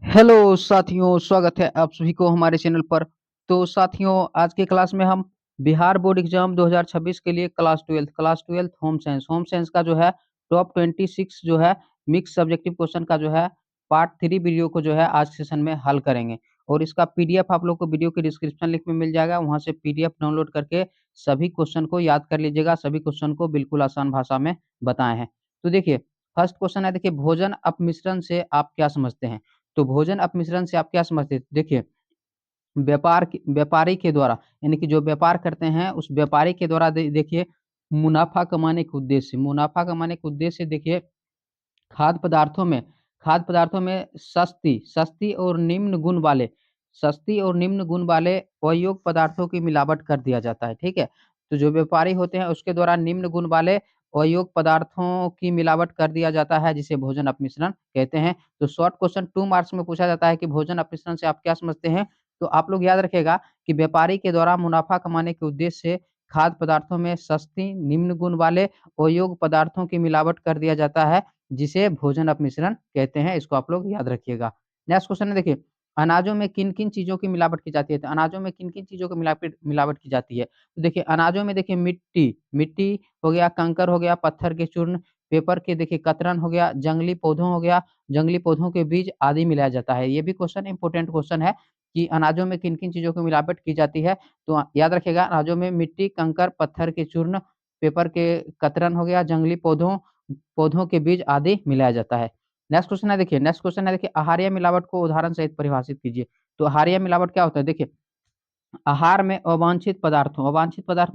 Hello साथियों, स्वागत है आप सभी को हमारे चैनल पर। तो साथियों, आज के क्लास में हम बिहार बोर्ड एग्जाम 2026 के लिए क्लास ट्वेल्थ होम साइंस का जो है टॉप 26 जो है मिक्स सब्जेक्टिव क्वेश्चन का जो है पार्ट 3 वीडियो को जो है आज सेशन में हल करेंगे। और इसका पीडीएफ आप लोग को वीडियो के डिस्क्रिप्शन लिंक में मिल जाएगा, वहां से पीडीएफ डाउनलोड करके सभी क्वेश्चन को याद कर लीजिएगा। सभी क्वेश्चन को बिल्कुल आसान भाषा में बताए हैं। तो देखिए, फर्स्ट क्वेश्चन है, देखिए भोजन अपमिश्रण से आप क्या समझते हैं। तो भोजन अपमिश्रण से आप क्या समझते हैं? देखिए, व्यापारी के द्वारा, यानी कि जो व्यापार करते हैं उस व्यापारी के द्वारा देखिए मुनाफा कमाने के उद्देश्य से देखिए खाद्य पदार्थों में सस्ती सस्ती और निम्न गुण वाले अयोग्य पदार्थों की मिलावट कर दिया जाता है। ठीक है, तो जो व्यापारी होते हैं उसके द्वारा निम्न गुण वाले अयोग्य पदार्थों की मिलावट कर दिया जाता है, जिसे भोजन अपमिश्रण कहते हैं। तो शॉर्ट क्वेश्चन 2 मार्क्स में पूछा जाता है कि भोजन अपमिश्रण से आप क्या समझते हैं। तो आप लोग याद रखिएगा कि व्यापारी के द्वारा मुनाफा कमाने के उद्देश्य से खाद्य पदार्थों में सस्ती निम्न गुण वाले अयोग्य पदार्थों की मिलावट कर दिया जाता है, जिसे भोजन अपमिश्रण कहते हैं। इसको आप लोग याद रखिएगा। नेक्स्ट क्वेश्चन है, देखिए अनाजों में किन-किन चीज़ों की मिलावट की जाती है? तो अनाजों में किन-किन चीज़ों की मिलावट की जाती है? तो देखिए अनाजों में देखिए मिट्टी हो गया, कंकर हो गया, पत्थर के चूर्ण, पेपर के देखिए कतरन हो गया, जंगली पौधों हो गया, जंगली पौधों के बीज आदि मिलाया जाता है। ये भी क्वेश्चन इंपोर्टेंट क्वेश्चन है कि अनाजों में किन-किन चीज़ों की मिलावट की जाती है। तो याद रखिएगा, अनाजों में मिट्टी, कंकर, पत्थर के चूर्ण, पेपर के कतरन हो गया, जंगली पौधों पौधों के बीज आदि मिलाया जाता है। नेक्स्ट क्वेश्चन है, देखिए आहार्य मिलावट को उदाहरण सहित परिभाषित कीजिए। तो आहार्य मिलावट क्या होता है? देखिए अवांछित पदार्थ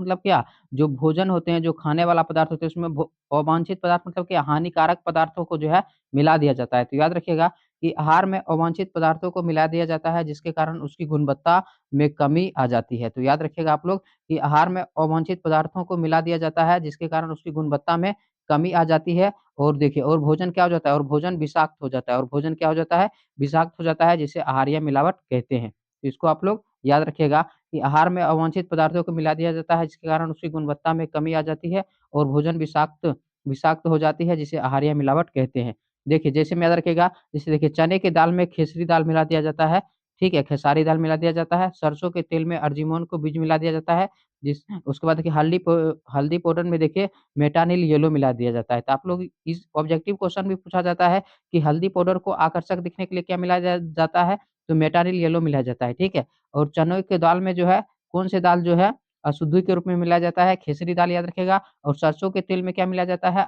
मतलब क्या? जो भोजन होते हैं, जो खाने वाला पदार्थ होते हैं, उसमें अवांछित पदार्थ मतलब क्या? हानिकारक पदार्थों को जो है मिला दिया जाता है। तो याद रखिएगा कि आहार में अवांछित पदार्थों को मिला दिया जाता है, जिसके कारण उसकी गुणवत्ता में कमी आ जाती है। तो याद रखिएगा आप लोग कि आहार में अवांछित पदार्थों को मिला दिया जाता है, जिसके कारण उसकी गुणवत्ता में कमी आ जाती है। और देखिए, और भोजन क्या हो जाता है? और भोजन विषाक्त हो जाता है, और भोजन क्या हो जाता है? विषाक्त हो जाता है, जिसे आहारीय मिलावट कहते हैं। तो इसको आप लोग याद रखिएगा कि आहार में अवांछित पदार्थों को मिला दिया जाता है, जिसके कारण उसकी गुणवत्ता में कमी आ जाती है और भोजन विषाक्त विषाक्त हो जाती है, जिसे आहारीय मिलावट कहते हैं। देखिए, जैसे में याद रखिएगा, जैसे देखिए चने की दाल में खेसरी दाल मिला दिया जाता है, ठीक है? खेसारी दाल मिला दिया जाता है, सरसों के तेल में अर्जिमोन को बीज मिला दिया जाता है, जिस उसके बाद देखिए हल्दी पाउडर में देखिए मेटानिल येलो मिला दिया जाता है। तो आप लोग इस ऑब्जेक्टिव क्वेश्चन भी पूछा जाता है कि हल्दी पाउडर को आकर्षक दिखने के लिए क्या मिलाया जाता है? तो मेटानिल येलो मिलाया जाता है, ठीक है? और चनों के दाल में जो है कौन-से दाल जो है अशुद्धि के रूप में मिलाया जाता है? खेसरी दाल याद रखिएगा। और सरसों के तेल में क्या मिलाया जाता है?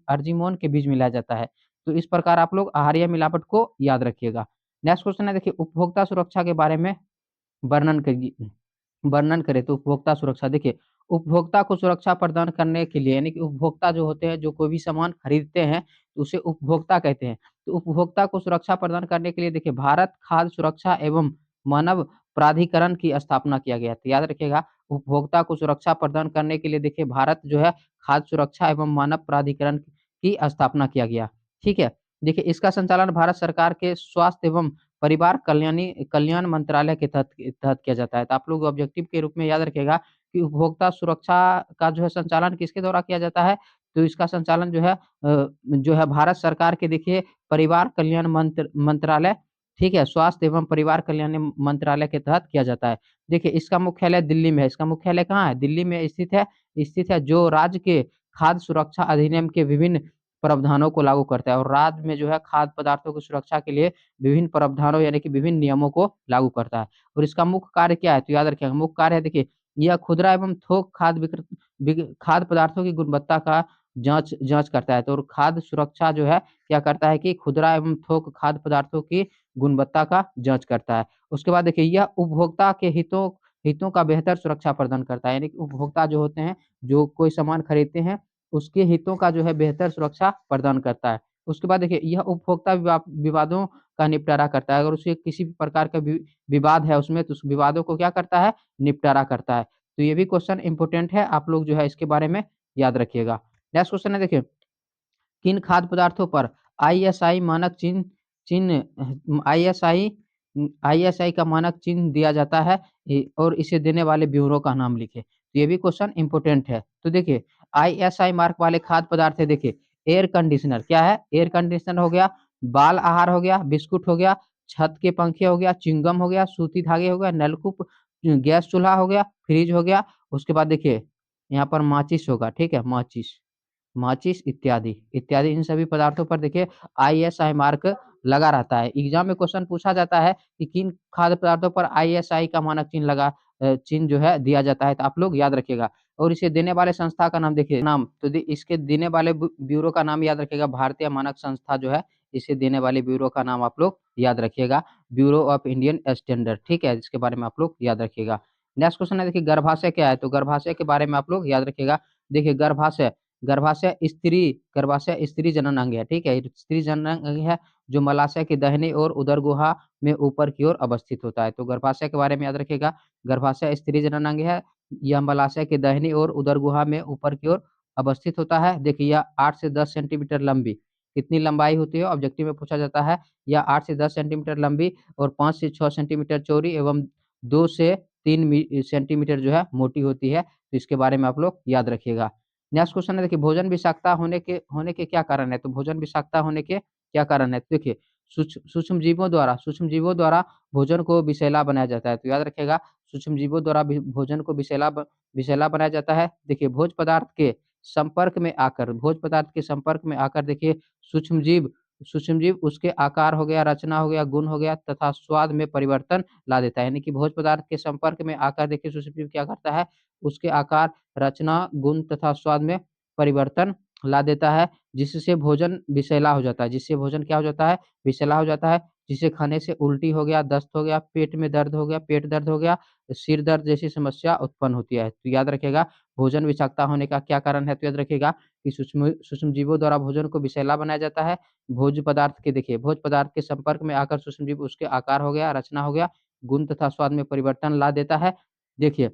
अर्जुमोन के बीज मिलाया जाता है। तो इस प्रकार आप लोग आहारीय मिलावट को याद रखिएगा। नेक्स्ट क्वेश्चन है, देखिए उपभोक्ता सुरक्षा के बारे में वर्णन करिए वर्णन करें। तो उपभोक्ता सुरक्षा, देखिए उपभोक्ता को सुरक्षा प्रदान करने के लिए, यानी कि उपभोक्ता जो होते हैं, जो कोई भी सामान खरीदते हैं, तो उसे उपभोक्ता कहते हैं। तो उपभोक्ता को सुरक्षा प्रदान करने के लिए देखिए भारत खाद्य सुरक्षा एवं मानव प्राधिकरण की स्थापना किया गया। तो याद रखिएगा, उपभोक्ता को सुरक्षा प्रदान करने के लिए देखिए भारत जो है खाद्य सुरक्षा एवं मानव प्राधिकरण की स्थापना किया गया। ठीक है? देखिए इसका संचालन भारत सरकार के स्वास्थ्य एवं परिवार कल्याण मंत्रालय के तहत किया जाता है। तो आप लोग ऑब्जेक्टिव के रूप में याद रखिएगा कि उपभोक्ता सुरक्षा का जो है संचालन किसके द्वारा किया जाता है? तो इसका संचालन जो है भारत सरकार के देखिए परिवार कल्याण मंत्रालय, ठीक है? स्वास्थ्य एवं परिवार कल्याण मंत्रालय के तहत किया जाता है। देखिए इसका मुख्यालय दिल्ली में है। इसका मुख्यालय कहाँ है? दिल्ली में स्थित है, जो राज्य के खाद्य सुरक्षा अधिनियम के विभिन्न प्रावधानों को लागू करता है, और राज्य में जो है खाद्य पदार्थों की सुरक्षा के लिए विभिन्न प्रावधानों, यानी कि विभिन्न नियमों को लागू करता है। और इसका मुख्य कार्य क्या है? तो याद रखिएगा, मुख्य कार्य है देखिए, यह खुदरा एवं थोक खाद्य पदार्थों की गुणवत्ता का जाँच जाँच करता है। तो और खाद्य सुरक्षा जो है क्या करता है कि खुदरा एवं थोक खाद्य पदार्थों की गुणवत्ता का जाँच करता है। उसके बाद देखिए यह उपभोक्ता के हितों हितों का बेहतर सुरक्षा प्रदान करता है, यानी कि उपभोक्ता जो होते हैं, जो कोई सामान खरीदते हैं, उसके हितों का जो है बेहतर सुरक्षा प्रदान करता है। उसके बाद देखिए यह उपभोक्ता विवादों का निपटारा करता है। अगर उसे किसी भी प्रकार का विवाद है उसमें, तो उस विवादों को क्या करता है? निपटारा करता है। तो ये भी क्वेश्चन इम्पोर्टेंट है, आप लोग जो है इसके बारे में याद रखिएगा। नेक्स्ट क्वेश्चन है, देखिए किन खाद्य पदार्थों पर आईएसआई मानक चिन्ह चिन्ह आईएसआई का मानक चिन्ह दिया जाता है, और इसे देने वाले ब्यूरो का नाम लिखें। तो ये भी क्वेश्चन इम्पोर्टेंट है। तो देखिए आईएसआई मार्क वाले खाद्य पदार्थ है, देखिए एयर कंडीशनर क्या है? एयर कंडीशनर हो गया, बाल आहार हो गया, बिस्कुट हो गया, छत के पंखे हो गया, च्युइंगम हो गया, सूती धागे हो गया, नलकूप, गैस चूल्हा हो गया, फ्रिज हो गया। उसके बाद देखिए यहाँ पर माचिस होगा, ठीक है, माचिस, माचिस इत्यादि, इत्यादि इन सभी पदार्थों पर देखिए आईएसआई मार्क लगा रहता है। एग्जाम में क्वेश्चन पूछा जाता है कि किन खाद्य पदार्थों पर आईएसआई का मानक चिन्ह लगा, चिन्ह जो है दिया जाता है, तो आप लोग याद रखिएगा। और इसे देने वाले संस्था का नाम देखिए, नाम तो इसके देने वाले ब्यूरो का नाम याद रखिएगा, भारतीय मानक संस्था जो है, इसे देने वाले ब्यूरो का नाम आप लोग याद रखिएगा, ब्यूरो ऑफ इंडियन स्टैंडर्ड, ठीक है, इसके बारे में आप लोग याद रखिएगा। नेक्स्ट क्वेश्चन है देखिए गर्भाशय क्या है, तो गर्भाशय के बारे में आप लोग याद रखिएगा। देखिए गर्भाशय, गर्भाशय स्त्री जनन अंग है, ठीक है, स्त्री जनन अंग है जो मलाशय की दाहिनी ओर उदर गुहा में ऊपर की ओर अवस्थित होता है। तो गर्भाशय के बारे में याद रखिएगा, गर्भाशय स्त्री जनन अंग है, यह मलाशय की दाहिनी ओर उदर गुहा में ऊपर की ओर अवस्थित होता है। देखिए यह 8 से 10 सेंटीमीटर लंबी, कितनी लंबाई होती है ऑब्जेक्टिव में पूछा जाता है, यह 8 से 10 सेंटीमीटर लंबी और 5 से 6 सेंटीमीटर चौड़ी एवं 2 से 3 सेंटीमीटर जो है मोटी होती है। तो इसके बारे में आप लोग याद रखिएगा। नेक्स्ट क्वेश्चन है देखिए भोजन विषाक्तता होने के क्या कारण है, तो भोजन विषाक्तता होने के क्या कारण है, तो देखिए सूक्ष्म जीवों द्वारा भोजन को विषैला बनाया जाता है। तो याद रखिएगा सूक्ष्म जीवों द्वारा भोजन को विषैला बनाया जाता है। देखिए भोज पदार्थ के संपर्क में आकर देखिए सूक्ष्म जीव उसके आकार हो गया, रचना हो गया, गुण हो गया तथा स्वाद में परिवर्तन ला देता है। यानी कि भोज पदार्थ के संपर्क में आकर देखिए सूक्ष्म जीव क्या करता है, उसके आकार, रचना, गुण तथा स्वाद में परिवर्तन ला देता है, जिससे भोजन विषैला हो जाता है, जिससे भोजन क्या हो जाता है, विषैला हो जाता है, जिसे खाने से उल्टी हो गया, दस्त हो गया, पेट में दर्द हो गया, पेट दर्द हो गया, सिर दर्द जैसी समस्या उत्पन्न होती है। तो याद रखिएगा भोजन विषाक्तता होने का क्या कारण है, तो याद रखिएगा कि सूक्ष्म सूक्ष्म जीवों द्वारा भोजन को विषैला बनाया जाता है। भोज पदार्थ के संपर्क में आकर सूक्ष्म जीव उसके आकार हो गया, रचना हो गया, गुण तथा स्वाद में परिवर्तन ला देता है। देखिए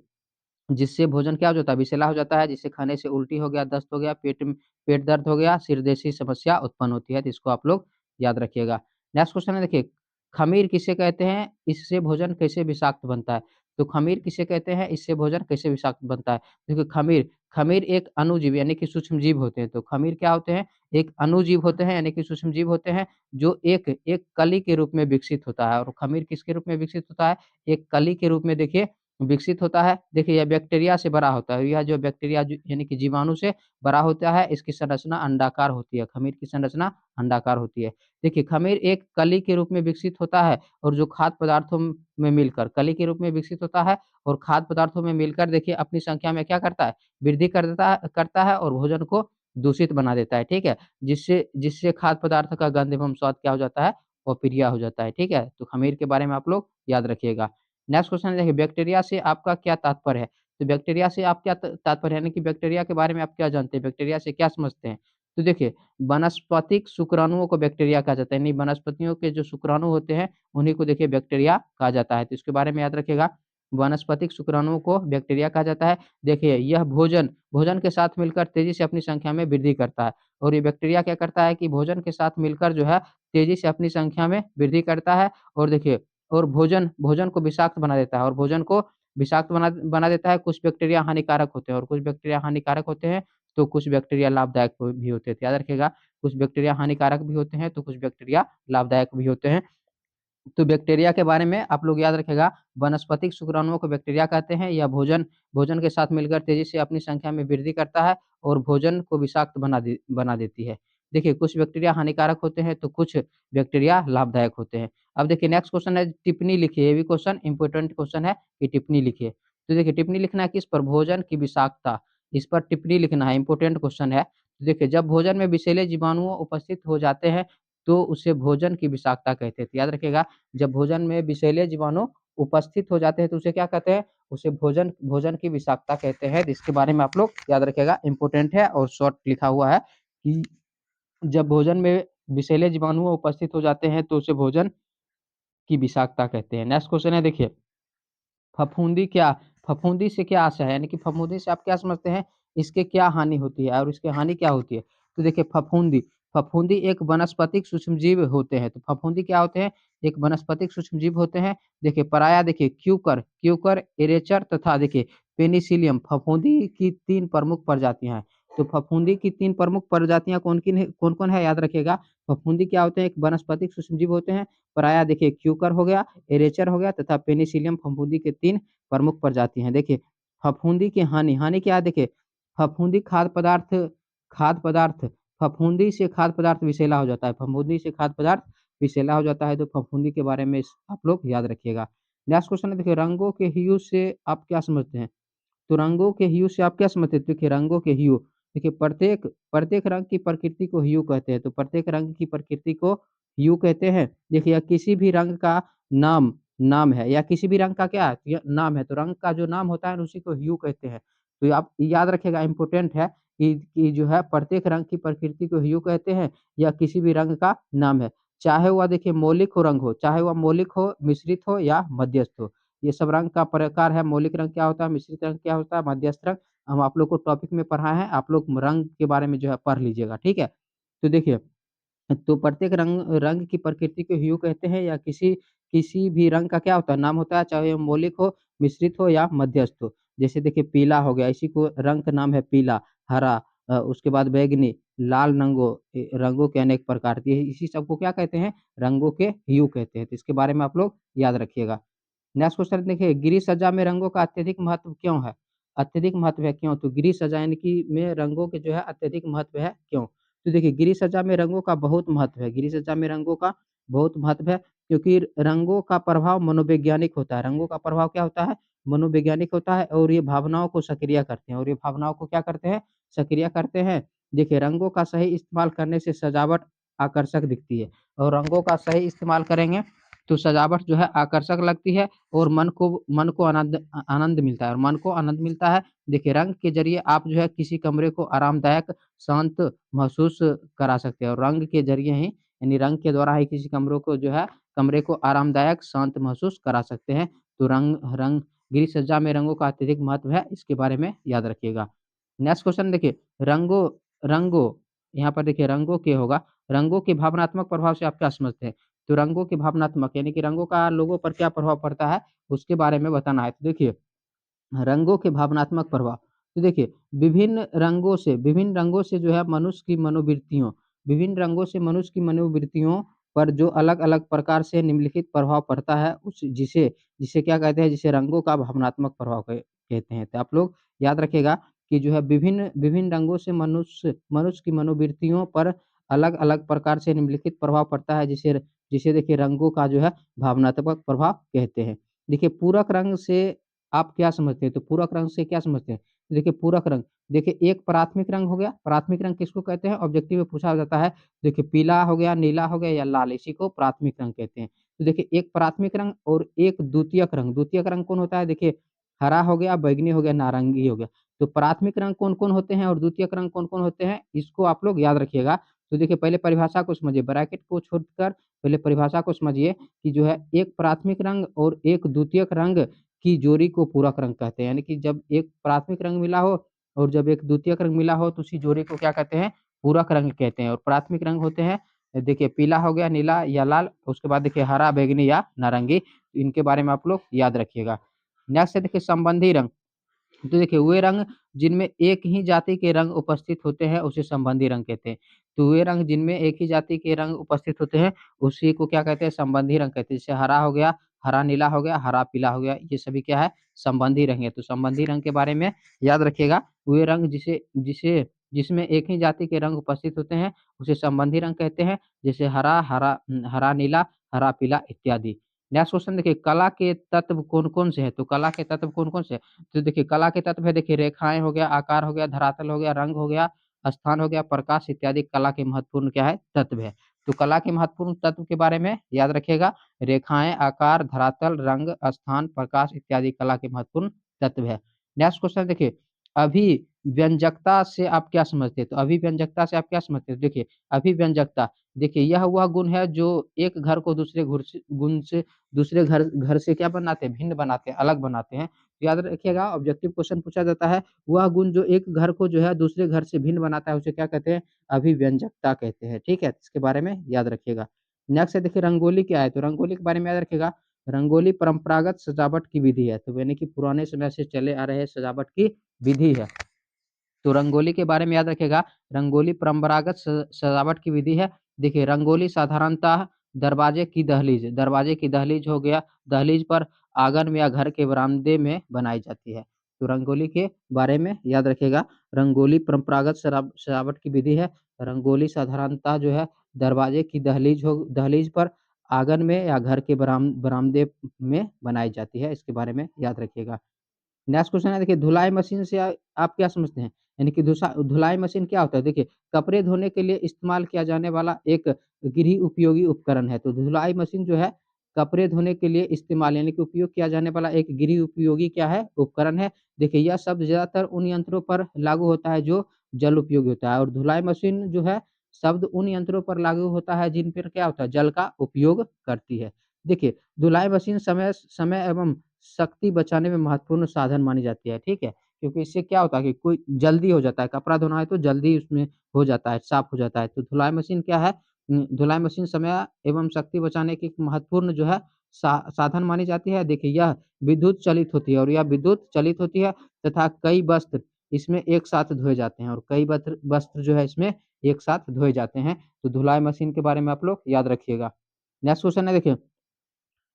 जिससे भोजन क्या हो जाता है, विषैला हो जाता है, जिससे खाने से उल्टी हो गया, दस्त हो गया, पेट दर्द हो गया, सिर जैसी समस्या उत्पन्न होती है, तो इसको आप लोग याद रखिएगा। नेक्स्ट क्वेश्चन है देखिए, खमीर किसे कहते हैं, इससे भोजन कैसे विषाक्त बनता है? तो खमीर किसे कहते हैं, इससे भोजन कैसे विषाक्त बनता है? देखिए खमीर खमीर एक अणुजीव यानी कि सूक्ष्म जीव होते हैं। तो खमीर क्या होते हैं? एक अणुजीव होते हैं यानी कि सूक्ष्म जीव होते हैं, जो एक एक कली के रूप में विकसित होता है। और खमीर किसके रूप में विकसित होता है? एक कली के रूप में देखिए विकसित होता है। देखिए यह बैक्टीरिया से बड़ा होता है, यह जो बैक्टीरिया यानी कि जीवाणु से बड़ा होता है, इसकी संरचना अंडाकार होती है, खमीर की संरचना अंडाकार होती है। देखिए खमीर एक कली के रूप में विकसित होता है और जो खाद्य पदार्थों में मिलकर कली के रूप में विकसित होता है और खाद्य पदार्थों में मिलकर देखिए अपनी संख्या में क्या करता है, वृद्धि करता है और भोजन को दूषित बना देता है, ठीक है? जिससे जिससे खाद्य पदार्थ का गंध एवं स्वाद क्या हो जाता है, अप्रिय हो जाता है, ठीक है? तो खमीर के बारे में आप लोग याद रखिएगा। नेक्स्ट क्वेश्चन है देखिए बैक्टीरिया से आपका क्या तात्पर्य है? तो बैक्टीरिया से आप क्या तात्पर्य है, यानी कि बैक्टीरिया के बारे में आप क्या जानते हैं? बैक्टीरिया से क्या समझते हैं? तो देखिए वनस्पतिक शुक्राणुओं को बैक्टीरिया कहा जाता है, यानी वनस्पतियों के जो शुक्राणु होते हैं, उन्हीं को देखिए बैक्टीरिया कहा जाता है। तो इसके बारे में याद रखिएगा, वनस्पतिक शुक्राणुओं को बैक्टीरिया कहा जाता है। देखिए यह भोजन भोजन के साथ मिलकर तेजी से अपनी संख्या में वृद्धि करता है और ये बैक्टीरिया क्या करता है कि भोजन के साथ मिलकर जो है तेजी से अपनी संख्या में वृद्धि करता है और देखिए और भोजन भोजन को विषाक्त बना देता है और भोजन को विषाक्त बना देता है। कुछ बैक्टीरिया हानिकारक होते हैं और कुछ बैक्टीरिया हानिकारक होते हैं, तो कुछ बैक्टीरिया लाभदायक भी होते हैं। तो याद रखिएगा कुछ बैक्टीरिया हानिकारक भी होते हैं, तो कुछ बैक्टीरिया लाभदायक भी होते हैं। तो बैक्टीरिया के बारे में आप लोग याद रखिएगा, वनस्पतिक शुक्राणुओं को बैक्टीरिया कहते हैं। यह भोजन भोजन के साथ मिलकर तेजी से अपनी संख्या में वृद्धि करता है और भोजन को विषाक्त बना देती है। देखिए कुछ बैक्टीरिया हानिकारक होते हैं, तो कुछ बैक्टीरिया लाभदायक होते हैं। अब देखिए नेक्स्ट क्वेश्चन है, टिप्पणी लिखिए। ये भी क्वेश्चन इंपॉर्टेंट क्वेश्चन है कि टिप्पणी लिखिए। तो देखिए टिप्पणी लिखना है किस पर? भोजन की विषाक्तता, इस पर टिप्पणी लिखना है, इंपॉर्टेंट क्वेश्चन है। तो देखिए जब भोजन में विषैले जीवाणु उपस्थित हो जाते हैं, तो उसे भोजन की विषाक्तता कहते हैं। तो याद रखिएगा जब भोजन में विषैले जीवाणु उपस्थित हो जाते हैं, तो उसे क्या कहते हैं? उसे भोजन भोजन की विषाक्तता कहते हैं। इसके बारे में आप लोग याद रखिएगा, इम्पोर्टेंट है और शॉर्ट लिखा हुआ है कि जब भोजन में विषैले जीवाणु उपस्थित हो जाते हैं, तो उसे भोजन की विषाक्तता कहते हैं। नेक्स्ट क्वेश्चन है देखिए, फफूंदी क्या फफूंदी से क्या आशय है? यानी कि फफूंदी से आप क्या समझते हैं? इसके क्या हानि होती है और इसकी हानि क्या होती है? तो देखिए फफूंदी एक वनस्पतिक सूक्ष्मजीव होते हैं। तो फफूंदी क्या होते हैं? एक वनस्पतिक सूक्ष्मजीव होते हैं। देखिए पराया देखिए क्यूकर, एरेचर तथा देखिए पेनिसिलियम फफूंदी की 3 प्रमुख प्रजातियाँ हैं। तो फफूंदी की 3 प्रमुख प्रजातियाँ कौन-कौन है याद रखिएगा। फफूंदी क्या होते हैं, एक वनस्पतिक सूक्ष्मजीव होते हैं, पराया देखिए क्यूकर हो गया, एरेचर हो गया तथा पेनिसिलियम फफूंदी के 3 प्रमुख प्रजाति हैं। देखिए फफूंदी की हानि क्या है देखिए, फफूंदी खाद्य पदार्थ फफूंदी से खाद्य पदार्थ विषैला हो जाता है, फफूंदी से खाद्य पदार्थ विषैला हो जाता है, तो फफूंदी के बारे में आप लोग याद रखिएगा। नेक्स्ट क्वेश्चन है देखिए, रंगों के ह्यू से आप क्या समझते हैं? तो रंगों के ह्यू से आप क्या समझते हैं? देखिए रंगों के ह्यू, देखिए प्रत्येक प्रत्येक रंग की प्रकृति को ह्यू कहते हैं, तो प्रत्येक रंग की प्रकृति को ह्यू कहते हैं। देखिए या किसी भी रंग का नाम नाम है, या किसी भी रंग का क्या है? नाम है, तो रंग का जो नाम होता है उसी को ह्यू कहते हैं। तो आप याद रखिएगा, इम्पोर्टेंट है कि जो है प्रत्येक रंग की प्रकृति को ह्यू कहते हैं, या किसी भी रंग का नाम है। चाहे वह देखिए मौलिक हो रंग हो, चाहे वह मौलिक हो, मिश्रित हो या मध्यस्थ हो। ये सब रंग का प्रकार है, मौलिक रंग क्या होता है, मिश्रित रंग क्या होता है, मध्यस्थ रंग। हम आप लोग को टॉपिक में पढ़ाए हैं, आप लोग रंग के बारे में जो है पढ़ लीजिएगा, ठीक है? तो देखिए, तो प्रत्येक रंग रंग की प्रकृति को ह्यू कहते हैं, या किसी किसी भी रंग का क्या होता है, नाम होता है, चाहे वो मौलिक हो, मिश्रित हो या मध्यस्थ हो। जैसे देखिए पीला हो गया, इसी को रंग का नाम है पीला, हरा, उसके बाद बैंगनी, लाल रंगों के अनेक प्रकार के, इसी सब को क्या कहते हैं, रंगों के ह्यू कहते हैं। तो इसके बारे में आप लोग याद रखिएगा। नेक्स्ट क्वेश्चन देखिए, गृह सज्जा में रंगों का अत्यधिक महत्व क्यों है? अत्यधिक महत्व है क्यों? तो गृह सज्जा यानी कि में रंगों के जो है अत्यधिक महत्व है क्यों? तो देखिए गृह सज्जा में रंगों का बहुत महत्व है, गृह सज्जा में रंगों का बहुत महत्व है, क्योंकि रंगों का प्रभाव मनोवैज्ञानिक होता है। रंगों का प्रभाव क्या होता है? मनोवैज्ञानिक होता है, और ये भावनाओं को सक्रिय करते हैं, और ये भावनाओं को क्या करते हैं? सक्रिय करते हैं। देखिए रंगों का सही इस्तेमाल करने से सजावट आकर्षक दिखती है, और रंगों का सही इस्तेमाल करेंगे तो सजावट जो है आकर्षक लगती है, और मन को आनंद मिलता है, और मन को आनंद मिलता है। देखिए रंग के ज़रिए आप जो है किसी कमरे को आरामदायक, शांत महसूस करा सकते हैं, और रंग के ज़रिए ही, यानी रंग के द्वारा ही किसी कमरे को आरामदायक, शांत महसूस करा सकते हैं। तो रंग रंग गृह सज्जा में रंगों का अत्यधिक महत्व है, इसके बारे में याद रखिएगा। नेक्स्ट क्वेश्चन देखिए, रंगों रंगों यहाँ पर देखिए रंगों के होगा, रंगों के भावनात्मक प्रभाव से आप क्या समझते हैं? तो रंगों के भावनात्मक यानी कि रंगों का लोगों पर क्या प्रभाव पड़ता है, उसके बारे में बताना है। तो देखिए रंगों के भावनात्मक प्रभाव, तो देखिए विभिन्न रंगों से जो है मनुष्य की मनोवृत्तियों पर जो अलग-अलग प्रकार से निम्नलिखित प्रभाव पड़ता है, उस जिसे जिसे क्या कहते हैं, जिसे रंगों का भावनात्मक प्रभाव कहते हैं। तो आप लोग याद रखिएगा कि जो है विभिन्न विभिन्न रंगों से मनुष्य मनुष्य की मनोवृत्तियों पर अलग-अलग प्रकार से निम्नलिखित प्रभाव पड़ता है, जिसे जिसे देखिए रंगों का जो है भावनात्मक प्रभाव कहते हैं। देखिए पूरक रंग से आप क्या समझते हैं? तो पूरक रंग से क्या समझते हैं? देखिए पूरक रंग, देखिए एक प्राथमिक रंग हो गया, प्राथमिक रंग किसको कहते हैं? ऑब्जेक्टिव में पूछा जाता है। देखिए पीला हो गया, नीला हो गया या लाल, इसी को प्राथमिक रंग कहते हैं। तो देखिए एक प्राथमिक रंग और एक द्वितीयक रंग कौन होता है? देखिए हरा हो गया, बैंगनी हो गया, नारंगी हो गया। तो प्राथमिक रंग कौन-कौन होते हैं और द्वितीयक रंग कौन-कौन होते हैं? इसको आप लोग याद रखिएगा। तो देखिए पहले परिभाषा को समझिए, ब्रैकेट को छोड़कर पहले परिभाषा को समझिए कि जो है एक प्राथमिक रंग और एक द्वितीयक रंग की जोड़ी को पूरक रंग कहते हैं। यानी कि जब एक प्राथमिक रंग मिला हो और जब एक द्वितीयक रंग मिला हो, तो उसी जोड़ी को क्या कहते हैं? पूरक रंग कहते हैं। और प्राथमिक रंग होते हैं, देखिए पीला हो गया, नीला या लाल, उसके बाद देखिए हरा, बैंगनी या नारंगी। इनके बारे में आप लोग याद रखिएगा। नेक्स्ट है देखिए संबंधी रंग। तो देखिए वे रंग जिनमें एक ही जाति के रंग उपस्थित होते हैं, उसे संबंधी रंग कहते हैं। तो वे रंग जिनमें एक ही जाति के रंग उपस्थित होते हैं, उसी को क्या कहते हैं? संबंधी रंग कहते हैं। जैसे हरा हो गया, हरा नीला हो गया, हरा पीला हो गया, ये सभी क्या है? संबंधी रंग है। तो संबंधी रंग के बारे में याद रखिएगा। वे रंग जिसे जिसे जिसमें एक ही जाति के रंग उपस्थित होते हैं, उसे संबंधी रंग कहते हैं। जैसे हरा नीला, हरा पीला इत्यादि। नेक्स्ट क्वेश्चन देखिए, कला के तत्व कौन-कौन से हैं? तो कला के तत्व कौन-कौन से हैं? तो देखिए कला के तत्व है, देखिए रेखाएँ हो गया, आकार हो गया, धरातल हो गया, रंग हो गया, स्थान हो गया, प्रकाश इत्यादि कला के महत्वपूर्ण क्या है? तत्व है। तो कला के महत्वपूर्ण तत्व के बारे में याद रखिएगा, रेखाएँ, आकार, धरातल, रंग, स्थान, प्रकाश इत्यादि कला के महत्वपूर्ण तत्व है। नेक्स्ट क्वेश्चन देखिए, अभिव्यंजकता से आप क्या समझते हैं? तो अभिव्यंजकता से आप क्या समझते हैं? देखिए अभिव्यंजकता, देखिए यह वह गुण है जो एक घर को दूसरे घर घर से क्या बनाते हैं? भिन्न बनाते हैं, अलग बनाते हैं। याद रखिएगा, ऑब्जेक्टिव क्वेश्चन पूछा जाता है, वह गुण जो एक घर को जो है दूसरे घर से भिन्न बनाता है, उसे क्या कहते हैं? अभिव्यंजकता कहते हैं, ठीक है? इसके बारे में याद रखिएगा। नेक्स्ट है देखिए रंगोली क्या है? तो रंगोली के बारे में याद रखिएगा, रंगोली परंपरागत सजावट की विधि है, तो यानी कि पुराने समय से चले आ रहे सजावट की विधि है। तो रंगोली के बारे में याद रखिएगा, रंगोली परंपरागत सजावट की विधि है। देखिए रंगोली साधारणतः दरवाजे की दहलीज हो गया, दहलीज पर, आंगन में या घर के बरामदे में बनाई जाती है। तो रंगोली के बारे में याद रखिएगा, रंगोली परंपरागत सजावट की विधि है। रंगोली साधारणतः जो है दहलीज पर, आंगन में या घर के बरामदे में बनाई जाती है। इसके बारे में याद रखिएगा। नेक्स्ट क्वेश्चन है, देखिए धुलाई मशीन से आप क्या समझते हैं? यानी कि धुलाई मशीन क्या होता है? देखिए कपड़े धोने के लिए इस्तेमाल किया जाने वाला एक गृह उपयोगी उपकरण है। तो धुलाई मशीन जो है कपड़े धोने के लिए इस्तेमाल यानी कि उपयोग किया जाने वाला एक गृह उपयोगी क्या है? उपकरण है। देखिए यह शब्द ज़्यादातर उन यंत्रों पर लागू होता है जो जल उपयोगी होता है, और धुलाई मशीन जो है शब्द उन यंत्रों पर लागू होता है जिन पर क्या होता है? जल का उपयोग करती है। देखिए धुलाई मशीन समय समय एवं शक्ति बचाने में महत्वपूर्ण साधन मानी जाती है, ठीक है? क्योंकि इससे क्या होता है कि कोई जल्दी हो जाता है, कपड़ा धोना है तो जल्दी उसमें हो जाता है, साफ हो जाता है। तो धुलाई मशीन क्या है? धुलाई मशीन समय एवं शक्ति बचाने की एक महत्वपूर्ण जो है साधन मानी जाती है। देखिए यह विद्युत चालित होती है, और यह विद्युत चालित होती है तथा कई वस्त्र इसमें एक साथ धोए जाते हैं, और कई वस्त्र वस्त्र जो है इसमें एक साथ धोए जाते हैं। तो धुलाई मशीन के बारे में आप लोग याद रखिएगा। नेक्स्ट क्वेश्चन है, देखिए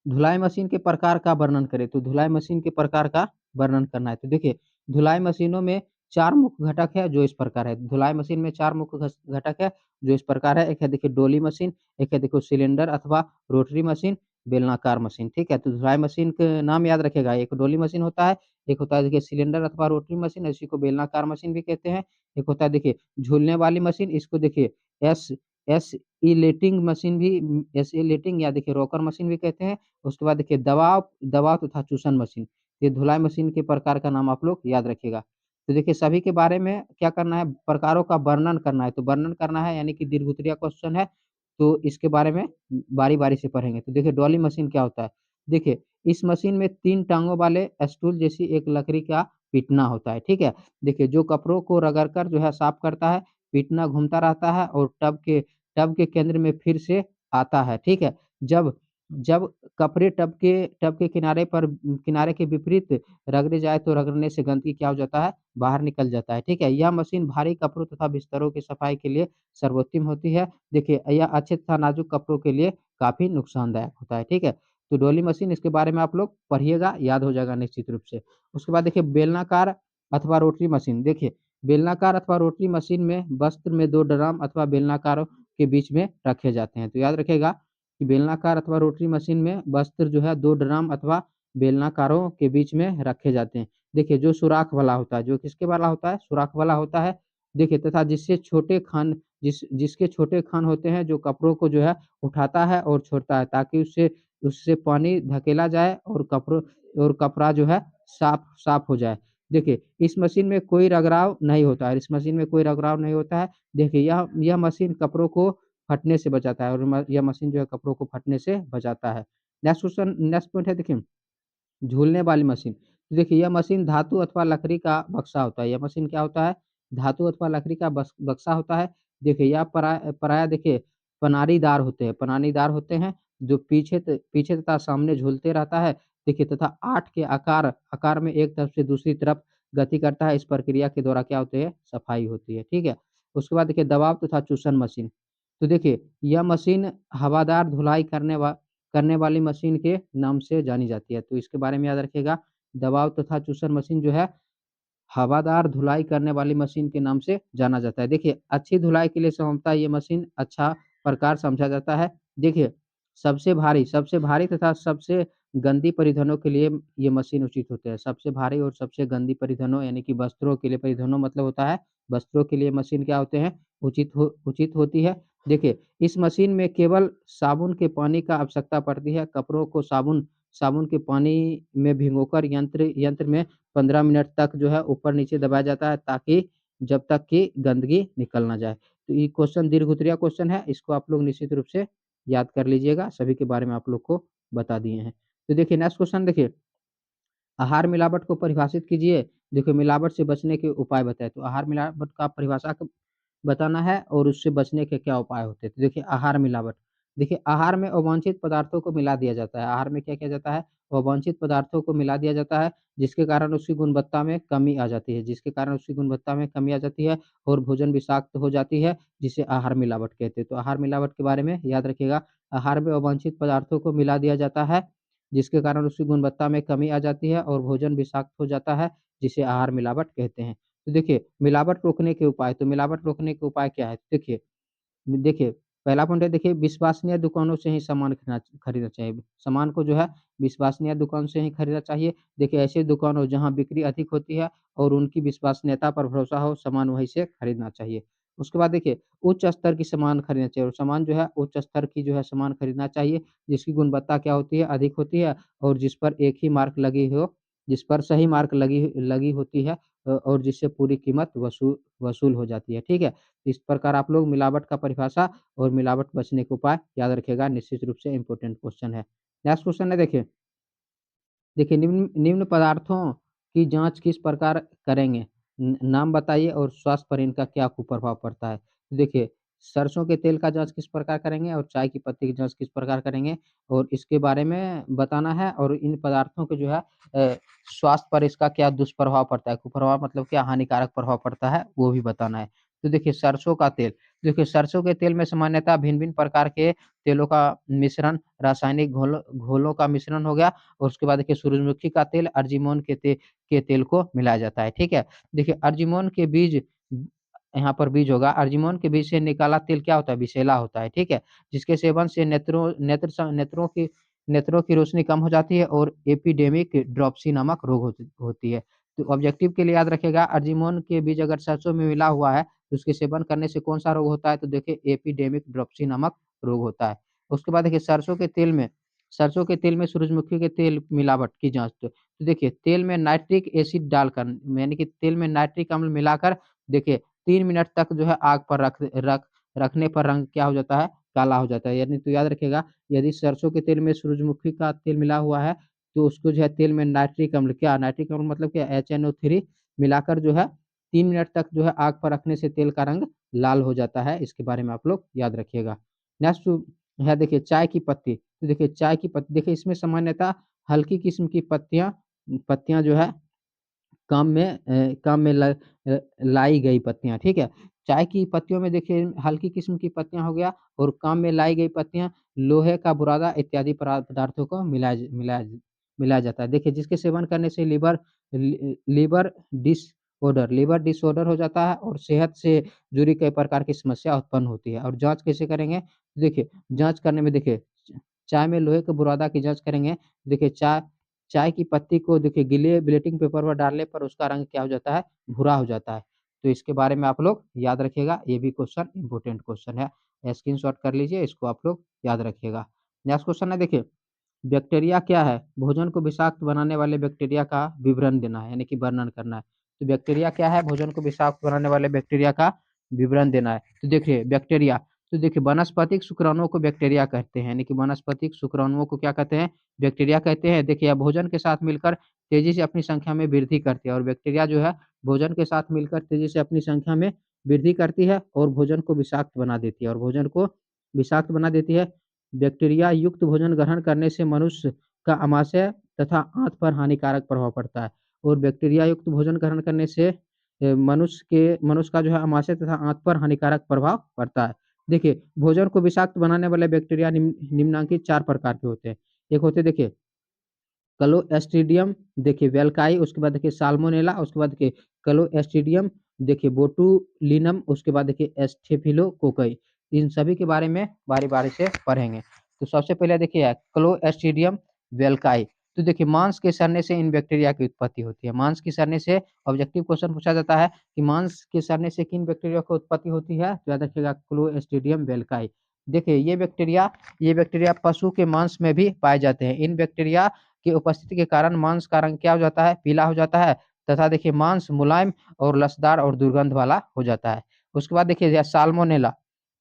धुलाई मशीन के प्रकार का वर्णन करें। तो धुलाई मशीन के प्रकार का वर्णन करना है। तो देखिए धुलाई मशीनों में 4 मुख्य घटक है जो इस प्रकार है। धुलाई मशीन में 4 मुख्य घटक है जो इस प्रकार है। एक है देखिए डोली मशीन, एक है देखो सिलेंडर अथवा रोटरी मशीन, बेलनाकार मशीन, ठीक है? तो धुलाई मशीन के नाम याद रखिएगा, एक डोली मशीन होता है, एक होता है देखिए सिलेंडर अथवा रोटरी मशीन, इसी को बेलनाकार मशीन भी कहते हैं। एक होता है देखिए झूलने वाली मशीन, इसको देखिए एस एस्इलेटिंग मशीन भी एस्इलेटिंग या देखिए रॉकर मशीन भी कहते हैं। उसके बाद देखिए दबाव दबाव तथा चूसन मशीन, ये धुलाई मशीन के प्रकार का नाम आप लोग याद रखिएगा। तो देखिए सभी के बारे में क्या करना है? प्रकारों का वर्णन करना है। तो वर्णन करना है यानी कि दीर्घोत्तरीय क्वेश्चन है, तो इसके बारे में बारी-बारी से पढ़ेंगे। तो देखिए डॉली मशीन क्या होता है? देखिए इस मशीन में 3 टाँगों वाले स्टूल जैसी एक लकड़ी का पिटना होता है, ठीक है? देखिए जो कपड़ों को रगड़ कर जो है साफ करता है, पिटना घूमता रहता है और टब के केंद्र में फिर से आता है, ठीक है? जब जब कपड़े टब के किनारे के विपरीत रगड़े जाए तो रगड़ने से गंदगी क्या हो जाता है? बाहर निकल जाता है, ठीक है? यह मशीन भारी कपड़ों तथा बिस्तरों की सफाई के लिए सर्वोत्तम होती है। देखिए यह अच्छे तथा नाजुक कपड़ों के लिए काफ़ी नुकसानदायक होता है, ठीक है? तो डोली मशीन इसके बारे में आप लोग पढ़िएगा, याद हो जाएगा निश्चित रूप से। उसके बाद देखिए बेलनाकार अथवा रोटरी मशीन, देखिए बेलनाकार अथवा रोटरी मशीन में वस्त्र में 2 ड्रम अथवा बेलनाकारों के बीच में रखे जाते हैं। तो याद रखिएगा कि बेलनाकार अथवा रोटरी मशीन में वस्त्र जो है 2 ड्रम अथवा बेलनाकारों के बीच में रखे जाते हैं। देखिए जो सुराख वाला होता है, जो किसके वाला होता है? सुराख वाला होता है। देखिए तथा जिसके छोटे खान होते हैं जो कपड़ों को जो है उठाता है और छोड़ता है, ताकि उससे उससे पानी धकेला जाए और कपड़ा जो है साफ साफ हो जाए। देखिए इस मशीन में कोई रगड़ाव नहीं होता है, इस मशीन में कोई रगड़ाव नहीं होता है। देखिए यह मशीन कपड़ों को फटने से बचाता है, और यह मशीन जो है कपड़ों को फटने से बचाता है। नेक्स्ट पॉइंट है देखिए झूलने वाली मशीन। तो देखिए यह मशीन धातु अथवा लकड़ी का बक्सा होता है। यह मशीन क्या होता है? धातु अथवा लकड़ी का बक्सा होता है। देखिए यह प्रायः देखिए पनानीदार होते हैं, जो पीछे तथा सामने झूलते रहता है। देखिए तथा 8 के आकार आकार में एक तरफ से दूसरी तरफ गति करता है। इस प्रक्रिया के द्वारा क्या होती है? सफाई होती है, ठीक है? उसके बाद देखिए दबाव तथा चूसन मशीन। तो देखिए यह मशीन हवादार धुलाई करने वाली मशीन के नाम से जानी जाती है। तो इसके बारे में याद रखिएगा, दबाव तथा चूसन मशीन जो है हवादार धुलाई करने वाली मशीन के नाम से जाना जाता है। देखिए अच्छी धुलाई के लिए संभवतः ये मशीन अच्छा प्रकार समझा जाता है। देखिए सबसे भारी तथा सबसे गंदी परिधानों के लिए ये मशीन उचित होते हैं। सबसे भारी और सबसे गंदी परिधानों यानी कि वस्त्रों के लिए, परिधानों मतलब होता है वस्त्रों के लिए मशीन क्या होते हैं? उचित होती है। देखिए इस मशीन में केवल साबुन के पानी का आवश्यकता पड़ती है। कपड़ों को साबुन साबुन के पानी में भिगोकर यंत्र में 15 मिनट तक जो है ऊपर-नीचे दबाया जाता है, ताकि जब तक कि गंदगी निकल ना जाए। तो ये क्वेश्चन दीर्घ-उत्तरीय क्वेश्चन है, इसको आप लोग निश्चित रूप से याद कर लीजिएगा, सभी के बारे में आप लोग को बता दिए हैं। तो देखिए नेक्स्ट क्वेश्चन देखिए, आहार मिलावट को परिभाषित कीजिए। देखिए मिलावट से बचने के उपाय बताएँ। तो आहार मिलावट का परिभाषा बताना है और उससे बचने के क्या उपाय होते हैं। तो देखिए आहार मिलावट, देखिए, आहार में अवांछित पदार्थों को मिला दिया जाता है। आहार में क्या किया जाता है? अवांछित पदार्थों को मिला दिया जाता है, जिसके कारण उसकी गुणवत्ता में कमी आ जाती है जिसके कारण उसकी गुणवत्ता में कमी आ जाती है और भोजन विषाक्त हो जाती है, जिसे आहार मिलावट कहते हैं। तो आहार मिलावट के बारे में याद रखिएगा, आहार में अवांछित पदार्थों को मिला दिया जाता है, जिसके कारण उसकी गुणवत्ता में कमी आ जाती है और भोजन विषाक्त हो जाता है, जिसे आहार मिलावट कहते हैं। तो देखिए, मिलावट रोकने के उपाय, तो मिलावट रोकने के उपाय क्या है? देखिए, पहला पॉइंट है, देखिए विश्वसनीय दुकानों से ही सामान खरीदना चाहिए। सामान को जो है विश्वसनीय दुकान से ही खरीदना चाहिए। देखिए, ऐसी दुकान हो जहाँ बिक्री अधिक होती है और उनकी विश्वसनीयता पर भरोसा हो, सामान वहीं से खरीदना चाहिए। उसके बाद देखिए, उच्च स्तर की सामान खरीदना चाहिए और सामान जो है उच्च स्तर की जो है सामान खरीदना चाहिए, जिसकी गुणवत्ता क्या होती है? अधिक होती है और जिस पर एक ही मार्क लगी हो, जिस पर सही मार्क लगी लगी होती है, और जिससे पूरी कीमत वसूल हो जाती है, ठीक है? इस प्रकार आप लोग मिलावट का परिभाषा और मिलावट बचने के उपाय याद रखिएगा, निश्चित रूप से इम्पोर्टेंट क्वेश्चन है। नेक्स्ट क्वेश्चन है, देखिए निम्न निम्न पदार्थों की जाँच किस प्रकार करेंगे? नाम बताइए और स्वास्थ्य पर इनका क्या कुप्रभाव पड़ता है? तो देखिए, सरसों के तेल का जाँच किस प्रकार करेंगे और चाय की पत्ती की जाँच किस प्रकार करेंगे, और इसके बारे में बताना है, और इन पदार्थों के जो है स्वास्थ्य पर इसका क्या दुष्प्रभाव पड़ता है, कुप्रभाव मतलब क्या हानिकारक प्रभाव पड़ता है, वो भी बताना है। तो देखिए, सरसों का तेल, देखिए सरसों के तेल में सामान्यतः भिन्न-भिन्न प्रकार के तेलों का मिश्रण, रासायनिक घोलों घोलों का मिश्रण हो गया, और उसके बाद देखिए सूरजमुखी का तेल, अर्जिमोन के तेल को मिलाया जाता है, ठीक है? देखिए, अर्जिमोन के बीज, यहाँ पर बीज होगा, अर्जिमोन के बीज से निकाला तेल क्या होता है? विषैला होता है, ठीक है? जिसके सेवन से नेत्रों की रोशनी कम हो जाती है और एपिडेमिक ड्रॉपसी नामक रोग होती है। तो ऑब्जेक्टिव के लिए याद रखिएगा, अर्जिमोन के बीज अगर सरसों में मिला हुआ है, तो उसके सेवन करने से कौन-सा रोग होता है? तो देखिए, एपिडेमिक ड्रॉपसी नामक रोग होता है। उसके बाद देखिए, सरसों के तेल में सूरजमुखी के तेल मिलावट की जाँच, तो देखिए तेल में नाइट्रिक एसिड डालकर, यानी कि तेल में नाइट्रिक अम्ल मिलाकर देखिए 3 मिनट तक जो है आग पर रखने पर रंग क्या हो जाता है? काला हो जाता है। यानी तो याद रखिएगा, यदि सरसों के तेल में सूरजमुखी का तेल मिला हुआ है, तो उसको जो है तेल में नाइट्रिक अम्ल मतलब क्या? HNO3 मिलाकर जो है 3 मिनट तक जो है आग पर रखने से तेल का रंग लाल हो जाता है। इसके बारे में आप लोग याद रखिएगा। नेक्स्ट है, देखिए चाय की पत्ती। तो देखिए, चाय की पत्ती, देखिए इसमें सामान्यतः हल्की किस्म की पत्तियाँ पत्तियाँ जो है काम में लाई गई पत्तियाँ, ठीक है? चाय की पत्तियों में देखिए हल्की किस्म की पत्तियाँ हो गया, और काम में लाई गई पत्तियाँ, लोहे का बुरादा इत्यादि पदार्थों को मिलाया जाता है। देखिए, जिसके सेवन करने से लिवर डिसऑर्डर हो जाता है और सेहत से जुड़ी कई प्रकार की समस्या उत्पन्न होती है। और जाँच कैसे करेंगे? देखिए, जाँच करने में देखिए, चाय में लोहे के बुरादा की जाँच करेंगे। देखिए, चाय की पत्ती को देखिए गीले ब्लेटिंग पेपर पर डालने पर उसका रंग क्या हो जाता है? भूरा हो जाता है। तो इसके बारे में आप लोग याद रखिएगा, ये भी क्वेश्चन इम्पोर्टेंट क्वेश्चन है। स्क्रीनशॉट कर लीजिए, इसको आप लोग याद रखिएगा। नेक्स्ट क्वेश्चन है, देखिए बैक्टीरिया क्या है? भोजन को विषाक्त बनाने वाले बैक्टीरिया का विवरण देना है, यानी कि वर्णन करना है। तो बैक्टीरिया क्या है? भोजन को विषाक्त बनाने वाले बैक्टीरिया का विवरण देना है। तो देखिए बैक्टीरिया, तो देखिए वानस्पतिक शुक्राणुओं को बैक्टीरिया कहते हैं, यानी कि वानस्पतिक शुक्राणुओं को क्या कहते हैं? बैक्टीरिया कहते हैं। देखिए, यह भोजन के साथ मिलकर तेज़ी से अपनी संख्या में वृद्धि करती है, और बैक्टीरिया जो है भोजन के साथ मिलकर तेज़ी से अपनी संख्या में वृद्धि करती है और भोजन को विषाक्त बना देती है, बैक्टीरिया युक्त भोजन ग्रहण करने से मनुष्य का आमाशय तथा आँत पर हानिकारक प्रभाव पड़ता है, और बैक्टीरिया युक्त भोजन ग्रहण करने से मनुष्य का जो है आमाशय तथा आँत पर हानिकारक प्रभाव पड़ता है। देखिए, भोजन को विषाक्त बनाने वाले बैक्टीरिया निम्नांकित 4 प्रकार के होते हैं। एक होते हैं, देखिए क्लोस्ट्रिडियम, देखिए वेल्काई, उसके बाद देखिए साल्मोनेला, उसके बाद देखिए क्लोस्ट्रिडियम, देखिए बोटुलिनम, उसके बाद देखिए स्टेफिलोकोकई। इन सभी के बारे में बारी-बारी से पढ़ेंगे। तो सबसे पहले देखिए क्लोस्ट्रिडियम वेल्काई। तो देखिए, मांस के सड़ने से इन बैक्टीरिया की उत्पत्ति होती है। मांस के सड़ने से ऑब्जेक्टिव क्वेश्चन पूछा जाता है कि मांस के सड़ने से किन बैक्टीरिया की उत्पत्ति होती है? तो याद रखिएगा क्लोस्ट्रिडियम वेल्काई। देखिए, ये बैक्टीरिया पशु के मांस में भी पाए जाते हैं। इन बैक्टीरिया की उपस्थिति के कारण मांस का रंग क्या हो जाता है? पीला हो जाता है, तथा देखिए मांस मुलायम और लसदार और दुर्गंध वाला हो जाता है। उसके बाद देखिए यह साल्मोनेला,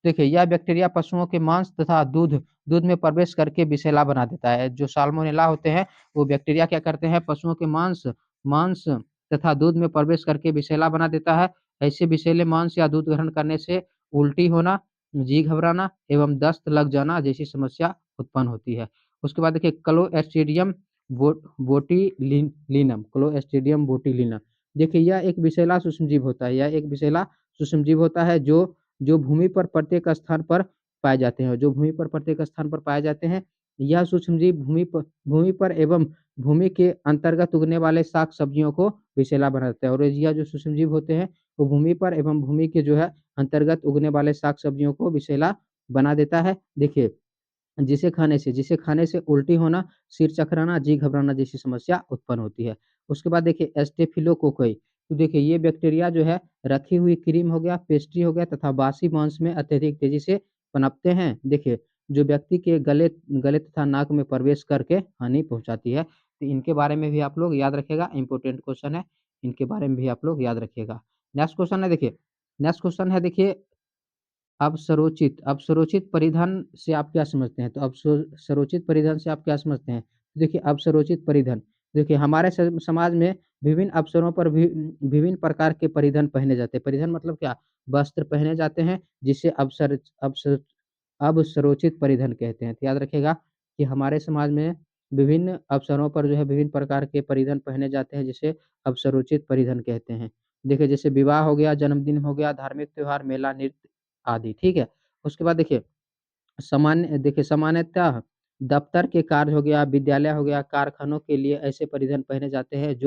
देखिए यह बैक्टीरिया पशुओं के मांस तथा दूध में प्रवेश करके विषैला बना देता है। जो साल्मोनेला होते हैं, वो बैक्टीरिया क्या करते हैं? पशुओं के मांस मांस तथा दूध में प्रवेश करके विषैला बना देता है। ऐसे विषैले मांस या दूध ग्रहण करने से उल्टी होना, जी घबराना एवं दस्त लग जाना जैसी समस्या उत्पन्न होती है। उसके बाद देखिए क्लोस्ट्रिडियम बो बोट्यूलिनम क्लोस्ट्रिडियम बोट्यूलिनम देखिए यह एक विषैला सूक्ष्मजीव होता है, यह एक विषैला सूक्ष्मजीव होता है जो भूमि पर प्रत्येक स्थान पर पाए जाते हैं, जो भूमि पर प्रत्येक स्थान पर पाए जाते हैं। यह सूक्ष्मजीव भूमि पर एवं भूमि के अंतर्गत उगने वाले साग-सब्जियों को विषैला बनाते हैं और यह जो सूक्ष्मजीव होते हैं, वो भूमि पर एवं भूमि के जो है अंतर्गत उगने वाले साग-सब्जियों को विषैला बना देता है। देखिए, जिसे खाने से उल्टी होना, सिर चकराना, जी घबराना जैसी समस्या उत्पन्न होती है। उसके बाद देखिए स्टेफिलोकोक्की तो देखिए ये बैक्टीरिया जो है रखी हुई क्रीम हो गया, पेस्ट्री हो गया तथा बासी मांस में अत्यधिक तेज़ी से पनपते हैं। देखिए, जो व्यक्ति के गले गले तथा नाक में प्रवेश करके हानि पहुँचाती है। तो इनके बारे में भी आप लोग याद रखिएगा, इम्पोर्टेंट क्वेश्चन है, इनके बारे में भी आप लोग याद रखिएगा। नेक्स्ट क्वेश्चन है देखिए अब स्वरोचित परिधान से आप क्या समझते हैं? तो स्वरोचित परिधान से आप क्या समझते हैं? देखिए अब परिधान, देखिए हमारे समाज में विभिन्न अवसरों पर भी विभिन्न प्रकार के परिधान पहने जाते हैं। परिधान मतलब क्या? वस्त्र पहने जाते हैं जिसे अवसरोचित परिधान कहते हैं। तो याद रखिएगा कि हमारे समाज में विभिन्न अवसरों पर जो है विभिन्न प्रकार के परिधान पहने जाते हैं जिसे अवसरोचित परिधान कहते हैं। देखिए जैसे विवाह हो गया, जन्मदिन हो गया, धार्मिक त्योहार, मेला, नृत्य आदि, ठीक है? उसके बाद सामान्यतः दफ्तर के कार्य हो गया, विद्यालय हो गया, कारखानों के लिए ऐसे परिधान पहने जाते हैं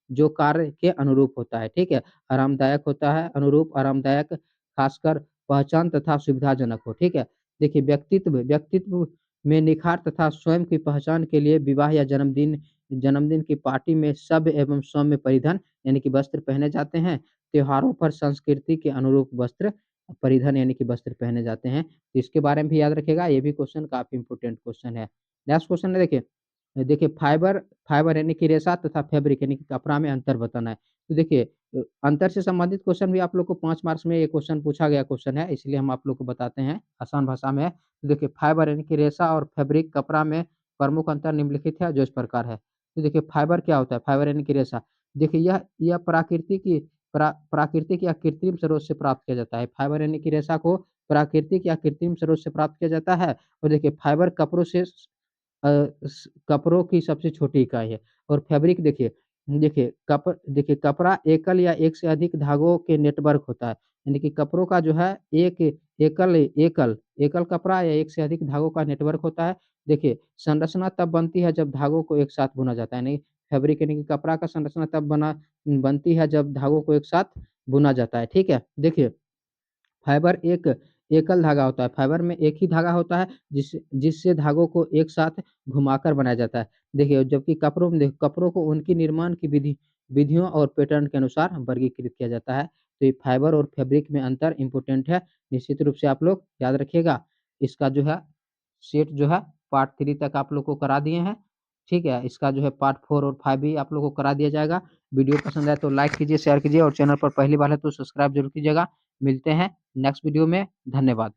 जो कार्य के अनुरूप होता है, ठीक है? आरामदायक होता है, अनुरूप आरामदायक, खासकर पहचान तथा सुविधाजनक हो, ठीक है? देखिए व्यक्तित्व में निखार तथा स्वयं की पहचान के लिए विवाह या जन्मदिन की पार्टी में सभ्य एवं सौम्य परिधान यानी कि वस्त्र पहने जाते हैं। त्योहारों पर संस्कृति के अनुरूप परिधान यानी कि वस्त्र पहने जाते हैं। तो इसके बारे में भी याद रखिएगा, ये भी क्वेश्चन काफ़ी इम्पोर्टेंट क्वेश्चन है। नेक्स्ट क्वेश्चन है देखिए फाइबर फाइबर यानी कि रेशा तथा फैब्रिक यानी कि कपड़ा में अंतर बताना है। तो देखिए अंतर से संबंधित क्वेश्चन भी आप लोग को 5 मार्क्स में ये क्वेश्चन पूछा गया क्वेश्चन है, इसलिए हम आप लोग को बताते हैं, आसान भाषा में है। तो देखिए फाइबर यानी कि रेशा और फैब्रिक कपड़ा में प्रमुख अंतर निम्नलिखित है जो इस प्रकार है। तो देखिए फाइबर क्या होता है? फाइबर यानी कि रेशा। देखिए यह प्राकृतिक या कृत्रिम स्रोत से प्राप्त किया जाता है। फाइबर यानी कि रेशा को प्राकृतिक या कृत्रिम स्रोत से प्राप्त किया जाता है और देखिए फाइबर कपड़ों की सबसे छोटी इकाई है और फैब्रिक देखिए कपड़ा एकल या एक से अधिक धागों के नेटवर्क होता है। यानी कि कपड़ों का जो है एक एकल एकल एकल कपड़ा या एक से अधिक धागों का नेटवर्क होता है। देखिए संरचना तब बनती है जब धागों को एक साथ बुना जाता है, यानी फैब्रिक यानी कि कपड़ा का संरचना तब बनती है जब धागों को एक साथ बुना जाता है, ठीक है? देखिए फाइबर एक एकल धागा होता है, फाइबर में एक ही धागा होता है जिससे धागों को एक साथ घुमाकर बनाया जाता है। देखिए जबकि कपड़ों को उनकी निर्माण की विधियों और पैटर्न के अनुसार वर्गीकृत किया जाता है। तो ये फाइबर और फैब्रिक में अंतर इम्पोर्टेंट है, निश्चित रूप से आप लोग याद रखिएगा। इसका जो है सेट जो है पार्ट 3 तक आप लोग को करा दिए हैं, ठीक है? इसका जो है पार्ट 4 और 5 भी आप लोगों को करा दिया जाएगा। वीडियो पसंद आए तो लाइक कीजिए, शेयर कीजिए और चैनल पर पहली बार है तो सब्सक्राइब ज़रूर कीजिएगा। मिलते हैं नेक्स्ट वीडियो में, धन्यवाद।